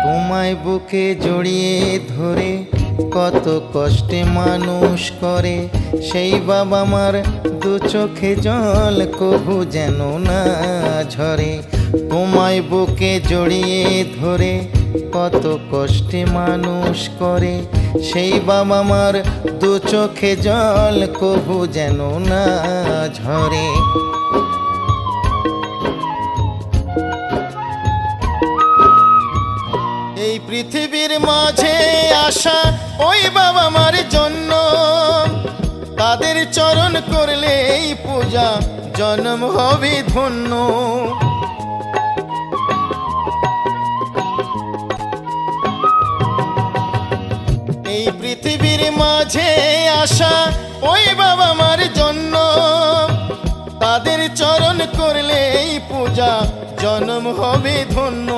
তোমায় বুকে জড়িয়ে ধরে কত কষ্টে মানুষ করে, সেই বাবা মার দু চোখে জল কভু যেন না ঝরে। তোমায় বুকে জড়িয়ে ধরে কত কষ্টে মানুষ করে, সেই বাবা মার দু চোখে জল কভু যেন না ঝরে। এই পৃথিবীর মাঝে আসা ওই বাবা মার জন্য, তাদের চরণ করলে এই পূজা জন্ম হবে ধন্য। এই পৃথিবীর মাঝে আসা ওই বাবা মার জন্য, তাদের চরণ করলে এই পূজা জন্ম হবে ধন্য।